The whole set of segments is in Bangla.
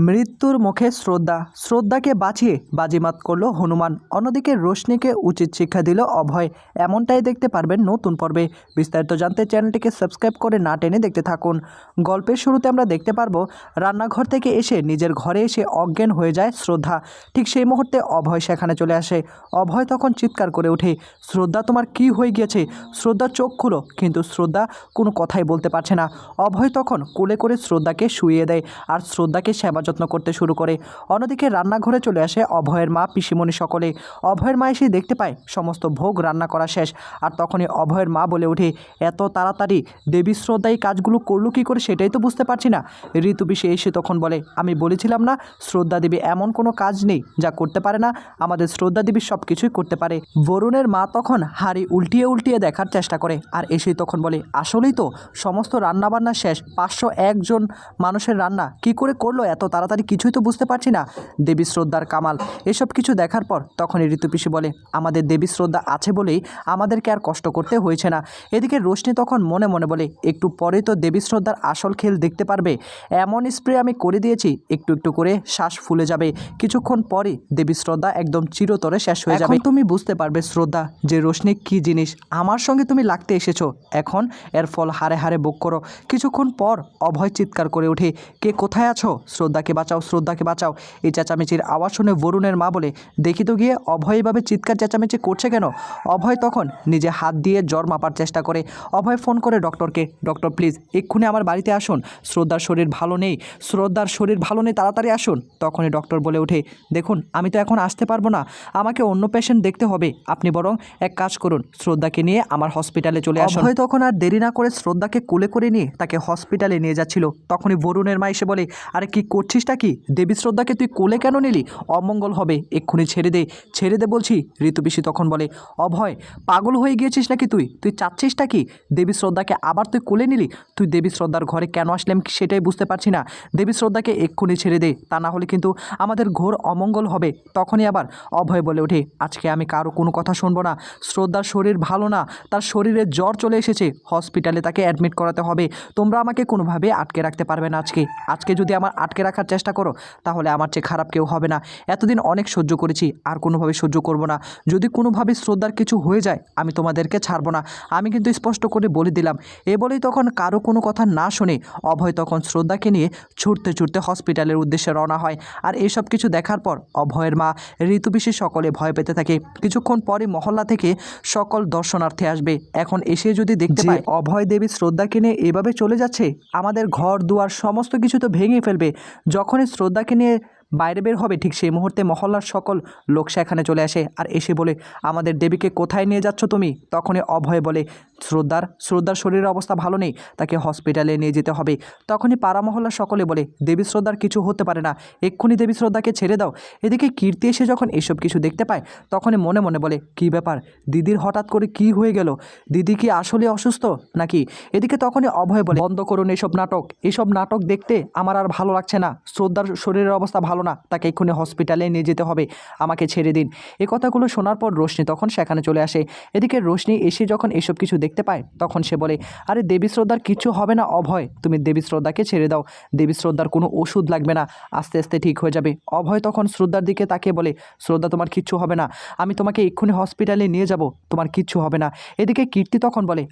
মৃত্যুর মুখে শ্রদ্ধাকে বাঁচিয়ে বাজিমাত করল হনুমান। অন্যদিকে রোশনীকে উচিত শিক্ষা দিল অভয়। এমনটাই দেখতে পারবেন নতুন পর্বে। বিস্তারিত জানতে চ্যানেলটিকে সাবস্ক্রাইব করে না টেনে দেখতে থাকুন। গল্পের শুরুতে আমরা দেখতে পারবো রান্নাঘর থেকে এসে নিজের ঘরে এসে অজ্ঞান হয়ে যায় শ্রদ্ধা। ঠিক সেই মুহূর্তে অভয় সেখানে চলে আসে। অভয় তখন চিৎকার করে ওঠে, শ্রদ্ধা তোমার কি হয়ে গিয়েছে? শ্রদ্ধা চোখ খুলো, কিন্তু শ্রদ্ধা কোনো কথাই বলতে পারছে না। অভয় তখন কোলে করে শ্রদ্ধাকে শুইয়ে দেয় আর শ্রদ্ধাকে সেবা যত্ন করতে শুরু করে। অন্যদিকে রান্নাঘরে চলে আসে অভয়ের মা, পিসিমণি সকলে। অভয়ের মা এসে দেখতে পায় সমস্ত ভোগ রান্না করা শেষ। আর তখনই অভয়ের মা বলে ওঠে, এত তাড়াতাড়ি দেবী শ্রদ্ধা এই কাজগুলো করলো কী করে সেটাই তো বুঝতে পারছি না। ঋতু পিসি এসে তখন বলে, আমি বলেছিলাম না শ্রদ্ধা দেবী এমন কোনো কাজ নেই যা করতে পারে না, আমাদের শ্রদ্ধা দেবী সব কিছুই করতে পারে। বরুণের মা তখন হাঁড়ি উল্টিয়ে উল্টিয়ে দেখার চেষ্টা করে আর এসেই তখন বলে, আসলেই তো সমস্ত রান্নাবান্না শেষ, 501 জন মানুষের রান্না কি করে করলো এত তাড়াতাড়ি, কিছুই তো বুঝতে পারছি না। দেবী শ্রদ্ধার কামাল। এসব কিছু দেখার পর তখনই ঋতু পিসি বলে, আমাদের দেবী শ্রদ্ধা আছে বলেই আমাদেরকে আর কষ্ট করতে হয়েছে না। এদিকে রোশনী তখন মনে মনে বলে, একটু পরেই তো দেবী শ্রদ্ধার আসল খেল দেখতে পারবে। এমন স্প্রে আমি করে দিয়েছি, একটু একটু করে শ্বাস ফুলে যাবে। কিছুক্ষণ পরই দেবী শ্রদ্ধা একদম চিরতরে শেষ হয়ে যাবে। তুমি বুঝতে পারবে শ্রদ্ধা যে রোশনী কী জিনিস। আমার সঙ্গে তুমি লাগতে এসেছো, এখন এর ফল হারে হারে ভোগ করো। কিছুক্ষণ পর অভয় চিৎকার করে ওঠে, কে কোথায় আছো? শ্রদ্ধাকে বাঁচাও, শ্রদ্ধাকে বাঁচাও। এই চেঁচামেচির আওয়াজ শুনে বরুণের মা বলে, দেখি তো গিয়ে অভয় এভাবে চিৎকার চেঁচামেচি করছে কেন? অভয় তখন নিজে হাত দিয়ে জ্বর মাপার চেষ্টা করে। অভয় ফোন করে ডক্টরকে, ডক্টর প্লিজ এক্ষুনি আমার বাড়িতে আসুন, শ্রদ্ধার শরীর ভালো নেই, শ্রদ্ধার শরীর ভালো নেই, তাড়াতাড়ি আসুন। তখনই ডক্টর বলে ওঠে, দেখুন আমি তো এখন আসতে পারবো না, আমাকে অন্য পেশেন্ট দেখতে হবে, আপনি বরং এক কাজ করুন, শ্রদ্ধাকে নিয়ে আমার হসপিটালে চলে আসুন। অভয় তখন আর দেরি না করে শ্রদ্ধাকে কোলে করে নিয়ে তাকে হসপিটালে নিয়ে যাচ্ছিল। তখনই বরুণের মা এসে বলে, আরে কি করছিসটা কি? দেবী শ্রদ্ধাকে তুই কোলে কেন নিলি? অমঙ্গল হবে, এক্ষুনি ছেড়ে দে, ছেড়ে দে বলছি। ঋতু পিসি তখন বলে, অভয় পাগল হয়ে গিয়েছিস নাকি তুই? তুই চাচ্ছিসটা কি? দেবী শ্রদ্ধাকে আবার তুই কোলে নিলি? তুই দেবী শ্রদ্ধার ঘরে কেন আসলাম সেটাই বুঝতে পারছি না। দেবী শ্রদ্ধাকে এক্ষুনি ছেড়ে দে, তা না হলে কিন্তু আমাদের ঘোর অমঙ্গল হবে। তখনই আবার অভয় বলে ওঠে, আজকে আমি কারো কোনো কথা শুনবো না। শ্রদ্ধার শরীর ভালো না, তার শরীরে জ্বর চলে এসেছে, হসপিটালে তাকে অ্যাডমিট করাতে হবে। তোমরা আমাকে কোনোভাবে আটকে রাখতে পারবে না। আজকে যদি আমার আটকে রাখার চেষ্টা করো তাহলে আমার চেয়ে খারাপ কেউ হবে না। এতদিন অনেক সহ্য করেছি, আর কোনোভাবে সহ্য করব না। যদি কোনোভাবে শ্রদ্ধার কিছু হয়ে যায় আমি তোমাদেরকে ছাড়বো না, আমি কিন্তু স্পষ্ট করে বলে দিলাম। এ বলেই তখন কারো কোনো কথা না শুনে অভয় তখন শ্রদ্ধাকে নিয়ে ছুটতে ছুটতে হসপিটালের উদ্দেশ্যে রওনা হয়। আর এসব কিছু দেখার পর অভয়ের মা, ঋতু পিসি সকলে ভয় পেতে থাকে। কিছুক্ষণ পরে মহল্লা থেকে সকল দর্শনার্থী আসবে। এখন এসে যদি দেখতে পায় অভয় দেবী শ্রদ্ধাকে নিয়ে এভাবে চলে যাচ্ছে, আমাদের ঘর দুয়ার সমস্ত কিছু তো ভেঙে ফেলবে। যখনই শ্রদ্ধাকে নিয়ে বাইরে বের হবে ঠিক সেই মুহূর্তে মহল্লার সকল লোক সেখানে চলে আসে আর এসে বলে, আমাদের দেবীকে কোথায় নিয়ে যাচ্ছ তুমি? তখনই অভয় বলে, শ্রদ্ধার শরীরের অবস্থা ভালো নেই, তাকে হসপিটালে নিয়ে যেতে হবে। তখনই পাড়া মহল্লার সকলে বলে, দেবী শ্রদ্ধার কিছু হতে পারে না, এক্ষুনি দেবী শ্রদ্ধাকে ছেড়ে দাও। এদিকে কীর্তি এসে যখন এসব কিছু দেখতে পায় তখনই মনে মনে বলে, কী ব্যাপার, দিদির হঠাৎ করে কি হয়ে গেল? দিদি কি আসলে অসুস্থ নাকি? এদিকে তখনই অভয় বলে, বন্ধ করুন এসব নাটক দেখতে আমার আর ভালো লাগছে না। শ্রদ্ধার শরীরের অবস্থা ভালো না, তাকে এক্ষুনি হসপিটালে নিয়ে যেতে হবে, আমাকে ছেড়ে দিন। এই কথাগুলো শোনার পর রোশনী তখন সেখানে চলে আসে। এদিকে রোশনী এসে যখন এসব কিছু দেখতে পায় তখন সে বলে, আরে দেবী শ্রদ্ধার কিছু হবে না অভয়, তুমি দেবী শ্রদ্ধাকে ছেড়ে দাও, দেবী শ্রদ্ধার কোনো ওষুধ লাগবে না, আস্তে আস্তে ঠিক হয়ে যাবে। অভয় তখন শ্রদ্ধার দিকে তাকিয়ে বলে, শ্রদ্ধা তোমার কিচ্ছু হবে না, আমি তোমাকে এক্ষুনি হসপিটালে নিয়ে যাব, তোমার কিচ্ছু হবে না। এদিকে কীর্তি তখন বলে,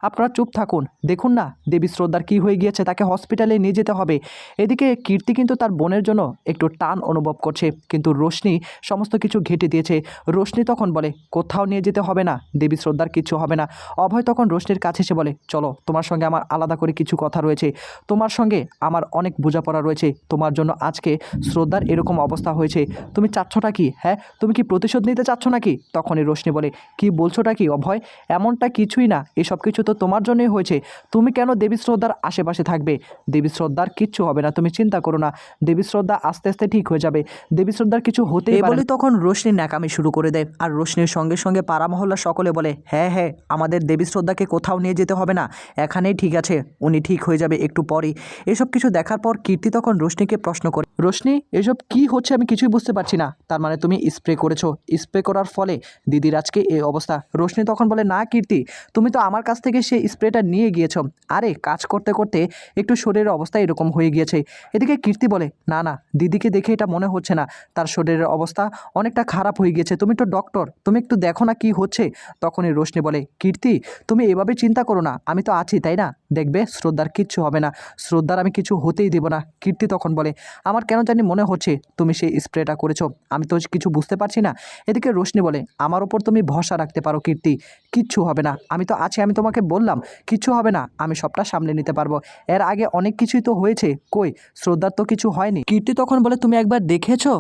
আপনারা চুপ থাকুন, দেখুন না দেবী শ্রদ্ধার কী হয়ে গিয়েছে, তাকে হসপিটালে নিয়ে যেতে হবে। এদিকে কীর্তি কিন্তু তার বোনের জন্য একটু টান অনুভব করছে, কিন্তু রোশনী সমস্ত কিছু ঘেঁটে দিয়েছে। রোশনী তখন বলে, কোথাও নিয়ে যেতে হবে না, দেবী শ্রদ্ধার কিছু হবে না। অভয় তখন রোশনীর কাছে এসে বলে, চলো তোমার সঙ্গে আমার আলাদা করে কিছু কথা রয়েছে, তোমার সঙ্গে আমার অনেক বোঝাপড়া রয়েছে, তোমার জন্য আজকে শ্রদ্ধার এরকম অবস্থা হয়েছে, তুমি চাচ্ছটা কি? হ্যাঁ, তুমি কি প্রতিশোধ নিতে চাচ্ছ নাকি? তখনই রোশনী বলে, কি বলছোটা কি অভয়? এমনটা কিছুই না, এসব কিছু তো তোমার জন্যই হয়েছে, তুমি কেন দেবী শ্রদ্ধার আশেপাশে থাকবে? দেবী শ্রদ্ধার কিচ্ছু হবে না, তুমি চিন্তা করো না, দেবী শ্রদ্ধা আস্তে আস্তে আস্তে ঠিক হয়ে যাবে, দেবী শ্রদ্ধার কিছু হতে বলে তখন রোশনি ন্যাকামি শুরু করে দেয়। আর রোশনির সঙ্গে সঙ্গে পাড়া মহল্লা সকলে বলে, হ্যাঁ হ্যাঁ, আমাদের দেবী শ্রদ্ধাকে কোথাও নিয়ে যেতে হবে না, এখানেই ঠিক আছে, উনি ঠিক হয়ে যাবে একটু পরেই। এসব কিছু দেখার পর কীর্তি তখন রোশনিকে প্রশ্ন করে, রোশনি এসব কি হচ্ছে আমি কিছুই বুঝতে পারছি না। তার মানে তুমি স্প্রে করেছো, স্প্রে করার ফলে দিদির আজকে এই অবস্থা। রোশনি তখন বলে, না কীর্তি, তুমি তো আমার কাছ থেকে সেই স্প্রেটা নিয়ে গিয়েছো, আরে কাজ করতে করতে একটু শরীরের অবস্থা এরকম হয়ে গিয়েছে। এদিকে কীর্তি বলে, না না, দিদিকে দেখে এটা মনে হচ্ছে না, তার শরীরের অবস্থা অনেকটা খারাপ হয়ে গিয়েছে, তুমি তো ডক্টর, তুমি একটু দেখো না কি হচ্ছে। তখনই রোশনি বলে, কীর্তি তুমি এভাবে চিন্তা করো না, আমি তো আছি তাই না, দেখবে শ্রদ্ধার কিচ্ছু হবে না, শ্রদ্ধার আমি কিছু হতেই দেব না। কীর্তি তখন বলে, আমার কেন জানি মনে হচ্ছে তুমি সেই স্প্রেটা করেছো, আমি তো কিছু বুঝতে পারছি না। এদিকে রোশনি বলে, আমার ওপর তুমি ভরসা রাখতে পারো কীর্তি, কিচ্ছু হবে না, আমি তো আছি, আমি তোমাকে বললাম কিচ্ছু হবে না, আমি সবটা সামলে নিতে পারবো। এর আগে অনেক কিছুই তো হয়েছে, কই শ্রদ্ধার তো কিছু হয়নি। কীর্তি তখন বলে, তুমি একবার দেখেছো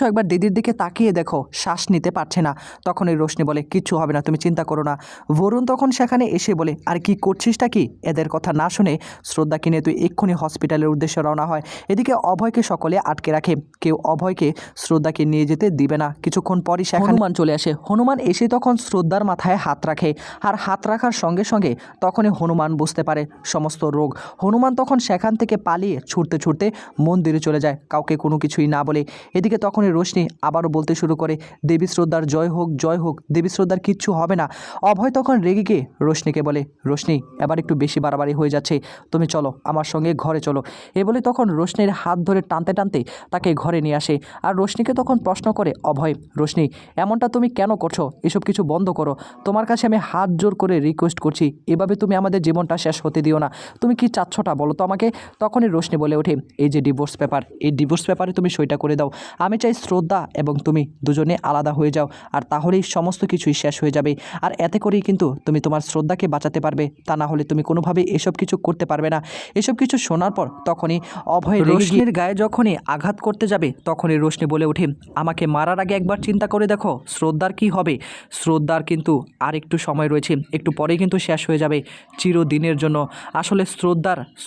একবার দিদির দিকে তাকিয়ে দেখো, শ্বাস নিতে পারছে না। তখন এই রোশনি বলে, কিচ্ছু হবে না, তুমি চিন্তা করো না। বরুণ তখন সেখানে এসে বলে, আর কি করছিসটা কি? এদের কথা না শুনে শ্রদ্ধা কিনে তুই এক্ষুনি হসপিটালের উদ্দেশ্যে রওনা হয়। এদিকে অভয়কে সকলে আটকে রাখে, কেউ অভয়কে শ্রদ্ধাকে নিয়ে যেতে দিবে না। কিছুক্ষণ পরই সেখানে হনুমান চলে আসে। হনুমান এসে তখন শ্রদ্ধার মাথায় হাত রাখে, আর হাত রাখার সঙ্গে সঙ্গে তখনই হনুমান বুঝতে পারে সমস্ত রোগ। হনুমান তখন সেখান থেকে পালিয়ে ছুটতে ছুটতে মন্দিরে চলে যায়, কাউকে কোনো কিছুই না বলে। এদিকে তখনই রোশনি আবারও বলতে শুরু করে, দেবী শ্রদ্ধার জয় হোক, জয় হোক, দেবী শ্রদ্ধার কিচ্ছু হবে না। অভয় তখন রেগে গিয়ে রোশনিকে বলে, রোশনি এবার একটু বেশি বাড়াবাড়ি হয়ে যাচ্ছে, তুমি চলো আমার সঙ্গে ঘরে চলো। এ বলে তখন রোশনির হাত ধরে টানতে টানতে তাকে ঘরে নিয়ে আসে। আর রোশনিকে তখন প্রশ্ন করে অভয়, রোশনি এমনটা তুমি কেন করছো, এসব কিছু বন্ধ করো, তোমার কাছে আমি হাত জোর করে রিকোয়েস্ট করছি, এভাবে তুমি আমাদের জীবনটা শেষ হতে দিও না, তুমি কি চাচ্ছটা বলো তো আমাকে। তখনই রোশনি বলে ওঠে, এই যে ডিভোর্স পেপার, এই ডিভোর্স পেপারে তুমি সইটা করে দাও, আমি চাই শ্রদ্ধা এবং তুমি দুজনে আলাদা হয়ে যাও, আর তাহলেই সমস্ত কিছুই শেষ হয়ে যাবে। আর এতে করেই কিন্তু তুমি তোমার শ্রদ্ধাকে বাঁচাতে পারবে, তা না হলে তুমি কোনোভাবেই এসব কিছু করতে পারবে না। এসব কিছু শোনার পর তখনই অভয় রোশনির গায়ে যখনই আঘাত করতে যাবে তখনই রোশনি বলে ওঠে, আমাকে মারার আগে একবার চিন্তা করে দেখো শ্রদ্ধার কি হবে। শ্রদ্ধার কিন্তু আর একটু সময় রয়েছে, একটু পরেই কিন্তু শেষ হয়ে যাবে চিরদিনের জন্য। আসলে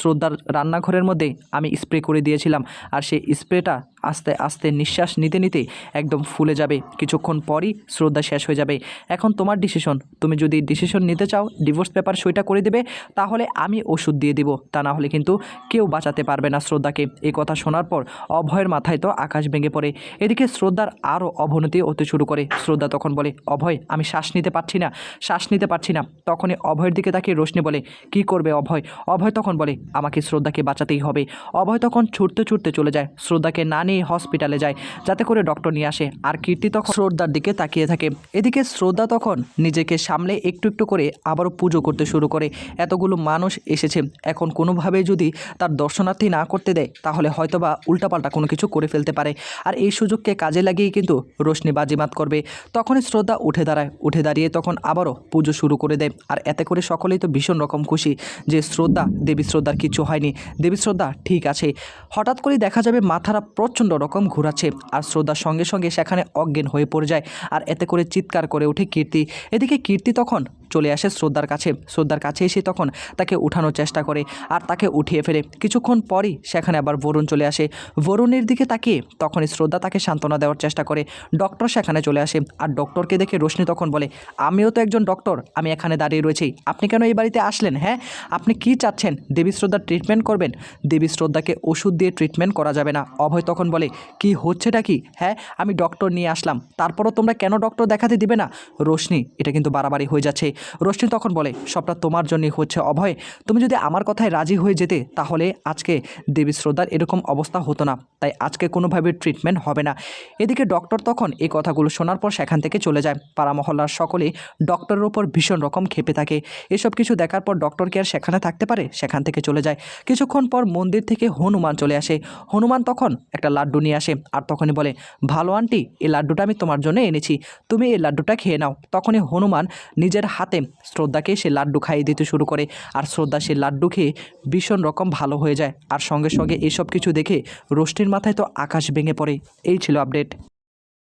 শ্রদ্ধার রান্নাঘরের মধ্যে আমি স্প্রে করে দিয়েছিলাম, আর সেই স্প্রেটা আস্তে আস্তে নিঃশ্বাস নিতে নিতে একদম ফুলে যাবে, কিছুক্ষণ পরই শ্রদ্ধা শেষ হয়ে যাবে। এখন তোমার ডিসিশন, তুমি যদি ডিসিশন নিতে চাও ডিভোর্স পেপার সইটা করে দেবে, তাহলে আমি ওষুধ দিয়ে দিব, তা না হলে কিন্তু কেউ বাঁচাতে পারবে না শ্রদ্ধাকে। এই কথা শোনার পর অভয়ের মাথায় তো আকাশ ভেঙে পড়ে। এদিকে শ্রদ্ধার আরও অবনতি হতে শুরু করে। শ্রদ্ধা তখন বলে, অভয় আমি শ্বাস নিতে পারছি না, শ্বাস নিতে পারছি না। তখনই অভয়ের দিকে তাকিয়ে রোশনি বলে, কি করবে অভয়? অভয় তখন বলে, আমাকে শ্রদ্ধাকে বাঁচাতেই হবে। অভয় তখন ছুটতে ছুটতে চলে যায়, শ্রদ্ধাকে না নিয়ে হসপিটালে যায় যাতে করে ডক্টর নিয়ে আসে। আর কীর্তি তখন শ্রদ্ধার দিকে তাকিয়ে থাকে। এদিকে শ্রদ্ধা তখন নিজেকে সামলে একটু একটু করে আবারও পুজো করতে শুরু করে। এতগুলো মানুষ এসেছে, এখন কোনোভাবে যদি তার দর্শনার্থী না করতে দেয় তাহলে হয়তোবা উল্টাপাল্টা কোনো কিছু করে ফেলতে পারে। আর এই সুযোগকে কাজে লাগিয়েই কিন্তু রোশনি বাজিমাত করবে। তখনই শ্রদ্ধা উঠে দাঁড়ায়, উঠে দাঁড়িয়ে তখন আবারও পুজো শুরু করে দেয়। আর এতে করে সকলেই তো ভীষণ রকম খুশি যে দেবী শ্রদ্ধার কিছু হয়নি, দেবী শ্রদ্ধা ঠিক আছে। হঠাৎ করে দেখা যাবে মাথাটা প্রচণ্ড রকম ঘোরাচ্ছে, আর শ্রদ্ধার সঙ্গে সঙ্গে সেখানে অজ্ঞান হয়ে পড়ে যায়। আর এতে করে চিৎকার করে ওঠে কীর্তি। এদিকে কীর্তি তখন চলে আসে শ্রদ্ধার কাছে এসে তখন তাকে উঠানোর চেষ্টা করে আর তাকে উঠিয়ে ফেলে। কিছুক্ষণ পরই সেখানে আবার বরুণ চলে আসে। বরুণের দিকে তাকিয়ে তখনই শ্রদ্ধা তাকে সান্ত্বনা দেওয়ার চেষ্টা করে। ডক্টর সেখানে চলে আসে, আর ডক্টরকে দেখে রোশনি তখন বলে, আমিও তো একজন ডক্টর, আমি এখানে দাঁড়িয়ে রয়েছি, আপনি কেন এই বাড়িতে আসলেন? হ্যাঁ, আপনি কি চাচ্ছেন? দেবী শ্রদ্ধার ট্রিটমেন্ট করবেন? দেবী শ্রদ্ধাকে ওষুধ দিয়ে ট্রিটমেন্ট করা যাবে না। অভয় তখন বলে, কি হচ্ছেটা কি? হ্যাঁ, আমি ডক্টর নিয়ে আসলাম, তারপরও তোমরা কেন ডক্টর দেখাতে দিবে না? রোশনি এটা কিন্তু বাড়াবাড়ি হয়ে যাচ্ছে। রোশনি তখন বলে, সবটা তোমার জন্যই হচ্ছে অভয়, তুমি যদি আমার কথায় রাজি হয়ে যেতে তাহলে আজকে দেবী শ্রদ্ধার এরকম অবস্থা হতো না, তাই আজকে কোনোভাবে ট্রিটমেন্ট হবে না। এদিকে ডক্টর তখন এই কথাগুলো শোনার পর সেখান থেকে চলে যায়। পাড়া মহল্লার সকলে ডক্টরের ওপর ভীষণ রকম ক্ষেপে থাকে। এসব কিছু দেখার পর ডক্টর কি আর সেখানে থাকতে পারে? সেখান থেকে চলে যায়। কিছুক্ষণ পর মন্দির থেকে হনুমান চলে আসে। হনুমান তখন একটা লাড্ডু নিয়ে আসে, আর তখনই বলে, ভালো আন্টি, এই লাড্ডুটা আমি তোমার জন্য এনেছি, তুমি এই লাড্ডুটা খেয়ে নাও। তখনই হনুমান নিজের হাতে শ্রদ্ধাকে সে লাড্ডু খাইয়ে দিতে শুরু করে, আর শ্রদ্ধা সে লাড্ডু খেয়ে ভীষণ রকম ভালো হয়ে যায়। আর সঙ্গে সঙ্গে এসব কিছু দেখে রোশনির মাথায় তো আকাশ ভেঙে পড়ে। এই ছিল আপডেট।